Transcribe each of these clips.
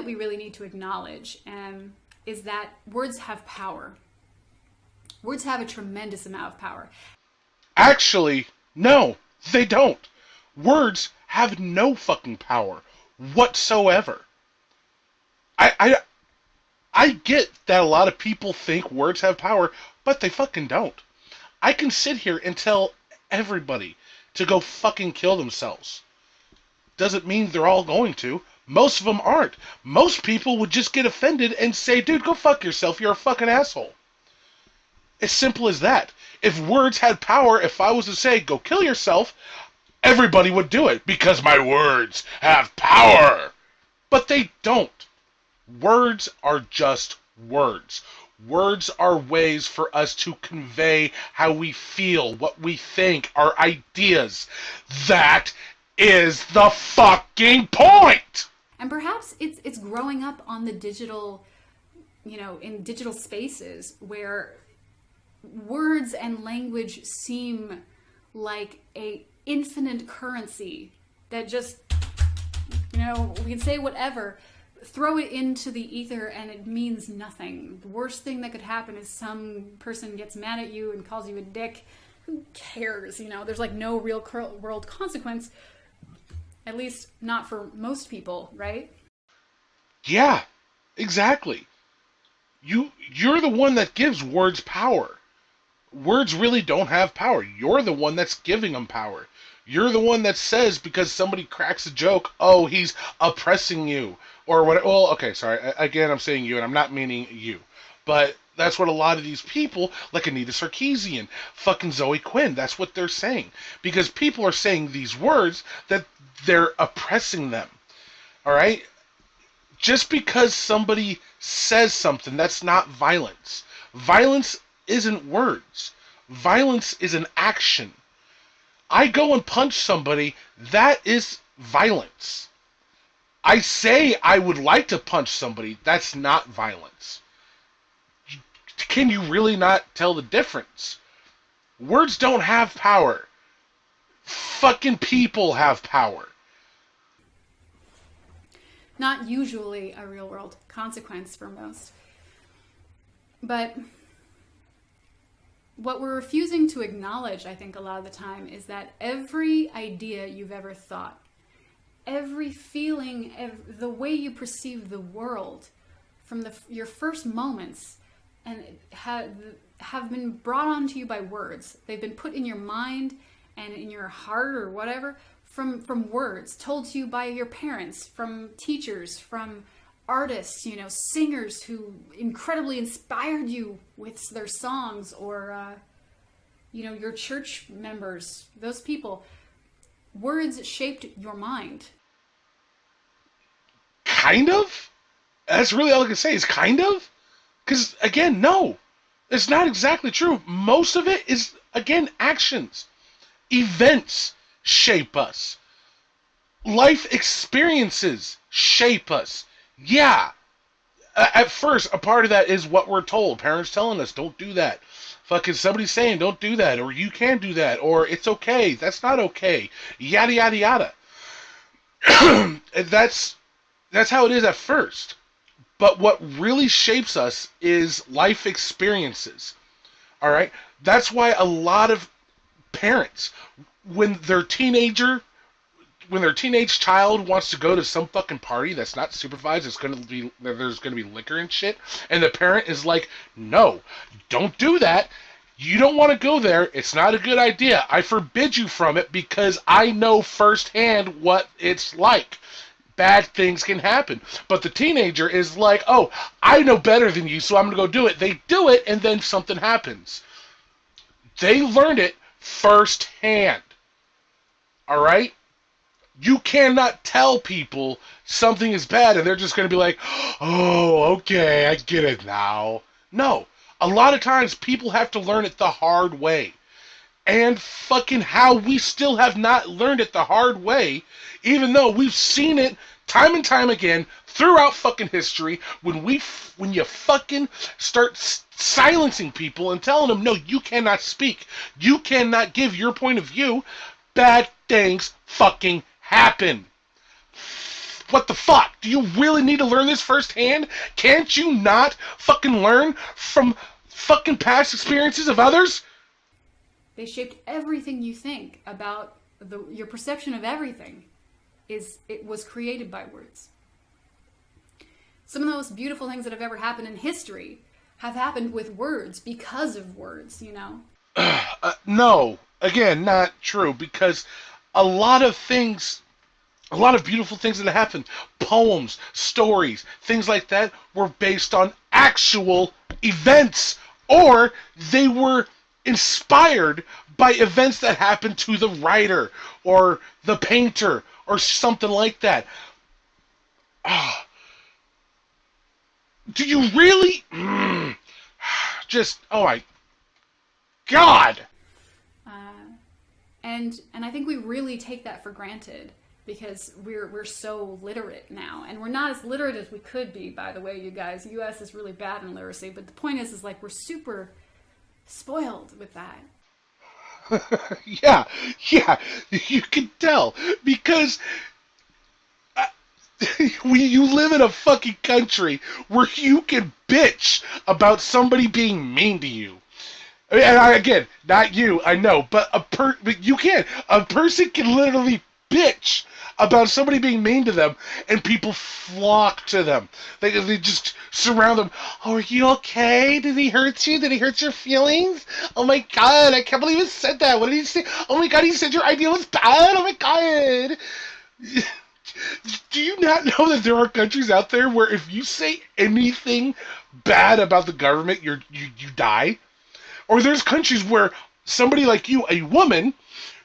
that we really need to acknowledge is that words have power. Words have a tremendous amount of power. Actually, no, they don't. Words have no fucking power whatsoever. I, I, I get that a lot of people think words have power, but they fucking don't. I can sit here and tell everybody to go fucking kill themselves. Doesn't mean they're all going to. Most of them aren't. Most people would just get offended and say, dude, go fuck yourself, you're a fucking asshole. As simple as that. If words had power, if I was to say, go kill yourself, everybody would do it because my words have power. But they don't. Words are just words. Words are ways for us to convey how we feel, what we think, our ideas. That is the fucking point! And perhaps it's growing up on the digital, in digital spaces where words and language seem like a infinite currency that just, we can say whatever, throw it into the ether and it means nothing. The worst thing that could happen is some person gets mad at you and calls you a dick. Who cares? There's like no real world consequence. At least not for most people, right? Yeah, exactly. You're the one that gives words power. Words really don't have power. You're the one that's giving them power. You're the one that says because somebody cracks a joke, oh, he's oppressing you. Or what? Well, okay, sorry. Again, I'm saying you, and I'm not meaning you. But that's what a lot of these people, like Anita Sarkeesian, fucking Zoe Quinn, that's what they're saying. Because people are saying these words that they're oppressing them. Alright? Just because somebody says something, that's not violence. Violence isn't words. Violence is an action. I go and punch somebody, that is violence. I say I would like to punch somebody, that's not violence. Can you really not tell the difference? Words don't have power. Fucking people have power. Not usually a real world consequence for most. But what we're refusing to acknowledge, I think, a lot of the time, is that every idea you've ever thought, every feeling, the way you perceive the world from your first moments, and have been brought onto you by words. They've been put in your mind and in your heart or whatever from words told to you by your parents, from teachers, from artists, singers who incredibly inspired you with their songs, or your church members, those people. Words shaped your mind. Kind of? That's really all I can say is kind of? Because, again, no. It's not exactly true. Most of it is, again, actions. Events shape us. Life experiences shape us. Yeah. At first, a part of that is what we're told. Parents telling us, don't do that. Fucking somebody saying, don't do that, or you can do that, or it's okay, that's not okay. Yada, yada, yada. That's how it is at first. But what really shapes us is life experiences. All right? That's why a lot of parents, when their teenage child wants to go to some fucking party that's not supervised, there's gonna be liquor and shit, and the parent is like, no, don't do that. You don't want to go there. It's not a good idea. I forbid you from it because I know firsthand what it's like. Bad things can happen. But the teenager is like, oh, I know better than you, so I'm going to go do it. They do it, and then something happens. They learned it firsthand. All right? You cannot tell people something is bad, and they're just going to be like, oh, okay, I get it now. No. A lot of times, people have to learn it the hard way. And fucking how we still have not learned it the hard way, even though we've seen it time and time again throughout fucking history, when you fucking start silencing people and telling them, no, you cannot speak, you cannot give your point of view, bad things fucking happen. What the fuck? Do you really need to learn this firsthand? Can't you not fucking learn from fucking past experiences of others? They shaped everything you think about your perception of everything. It was created by words. Some of the most beautiful things that have ever happened in history have happened with words because of words, you know? No, again, not true, because a lot of things, a lot of beautiful things that happened, poems, stories, things like that, were based on actual events, or they were inspired by events that happened to the writer or the painter or something like that. Ah, do you really? Just, oh my God! And I think we really take that for granted because we're so literate now, and we're not as literate as we could be. By the way, you guys, the U.S. is really bad in literacy, but the point is like we're super spoiled with that. Yeah, yeah, you can tell because you live in a fucking country where you can bitch about somebody being mean to you. And again, not you, I know, but but you can. A person can literally bitch about somebody being mean to them, and people flock to them. They just surround them. Oh, are you okay? Did he hurt you? Did he hurt your feelings? Oh my God, I can't believe he said that. What did he say? Oh my God, he said your idea was bad. Oh my God. Do you not know that there are countries out there where if you say anything bad about the government, you die? Or there's countries where somebody like you, a woman,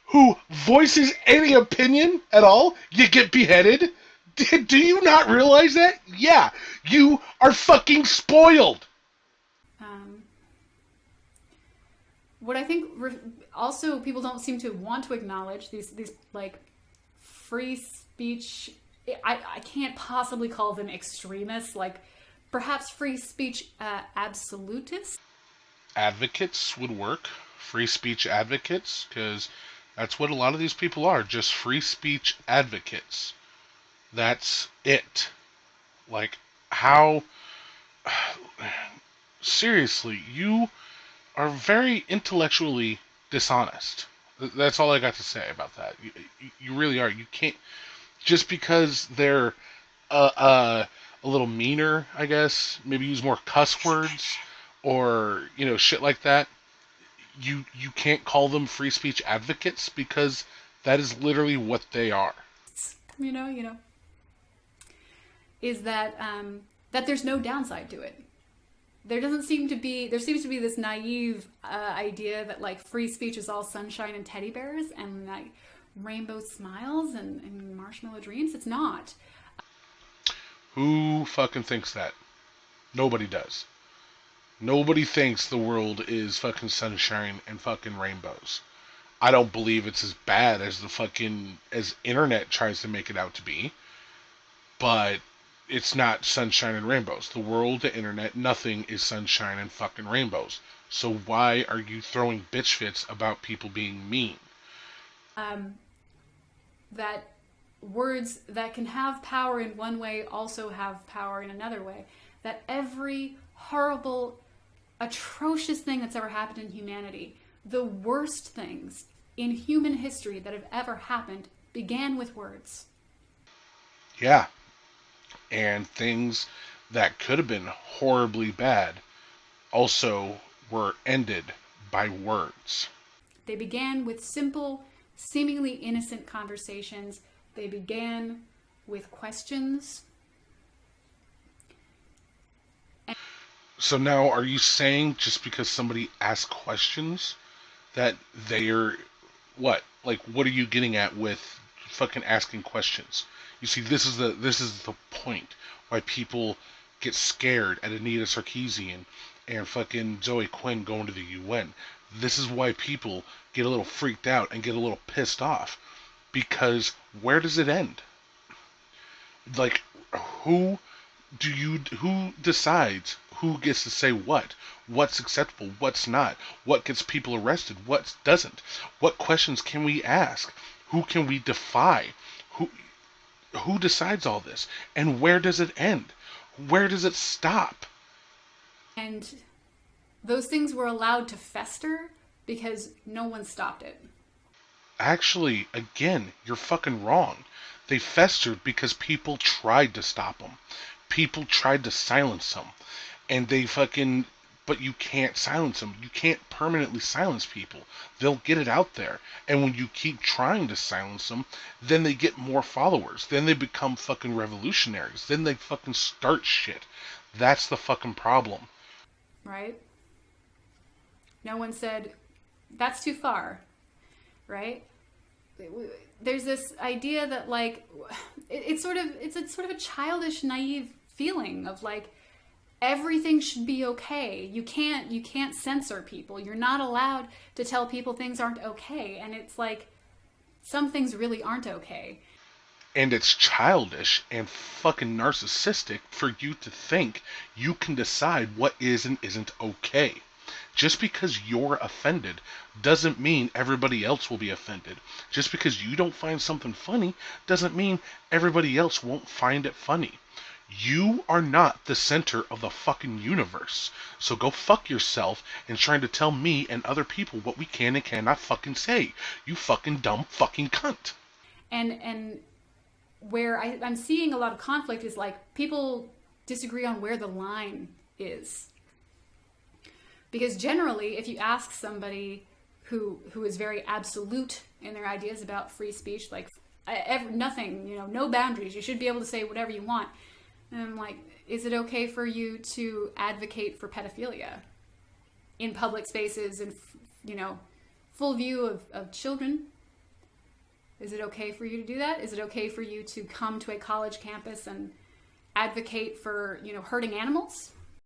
who voices any opinion at all, you get beheaded? Do you not realize that? Yeah, you are fucking spoiled. Um, what I think also people don't seem to want to acknowledge these like free speech. I can't possibly call them extremists. Like perhaps free speech absolutists. Advocates would work. Free speech advocates, because that's what a lot of these people are, just free speech advocates. That's it. Like, how. Seriously, you are very intellectually dishonest. That's all I got to say about that. You really are. You can't. Just because they're a little meaner, I guess, maybe use more cuss words or, shit like that, you can't call them free speech advocates because that is literally what they are. You know, is that that there's no downside to it. There seems to be this naive idea that like free speech is all sunshine and teddy bears and like rainbow smiles and marshmallow dreams. It's not. Who fucking thinks that? Nobody does. Nobody thinks the world is fucking sunshine and fucking rainbows. I don't believe it's as bad as the fucking as internet tries to make it out to be, but it's not sunshine and rainbows. The world, the internet, nothing is sunshine and fucking rainbows. So why are you throwing bitch fits about people being mean? Um, that words that can have power in one way also have power in another way. That every horrible, atrocious thing that's ever happened in humanity, the worst things in human history that have ever happened, began with words. Yeah. And things that could have been horribly bad also were ended by words. They began with simple, seemingly innocent conversations. They began with questions. So now, are you saying just because somebody asks questions that they're what? Like, what are you getting at with fucking asking questions? You see, this is the point why people get scared at Anita Sarkeesian and fucking Zoe Quinn going to the UN. This is why people get a little freaked out and get a little pissed off because where does it end? Like, who who decides who gets to say what's acceptable, what's not, what gets people arrested, what doesn't, what questions can we ask, who can we defy, who Who decides all this? And where does it end? Where does it stop? And those things were allowed to fester because no one stopped it. Actually, again, you're fucking wrong. They festered because people tried to stop them. People tried to silence them. And they fucking. But you can't silence them. You can't permanently silence people. They'll get it out there. And when you keep trying to silence them, then they get more followers. Then they become fucking revolutionaries. Then they fucking start shit. That's the fucking problem. Right? No one said, that's too far. Right? There's this idea that like it's a sort of a childish, naive feeling of like everything should be okay. You can't censor people. You're not allowed to tell people things aren't okay. And it's like some things really aren't okay. And it's childish and fucking narcissistic for you to think you can decide what is and isn't okay. Just because you're offended doesn't mean everybody else will be offended. Just because you don't find something funny doesn't mean everybody else won't find it funny. You are not the center of the fucking universe. So go fuck yourself and trying to tell me and other people what we can and cannot fucking say. You fucking dumb fucking cunt. And where I'm seeing a lot of conflict is like people disagree on where the line is. Because generally, if you ask somebody who is very absolute in their ideas about free speech, like nothing, no boundaries, you should be able to say whatever you want. And I'm like, is it okay for you to advocate for pedophilia in public spaces and, full view of children? Is it okay for you to do that? Is it okay for you to come to a college campus and advocate for, hurting animals?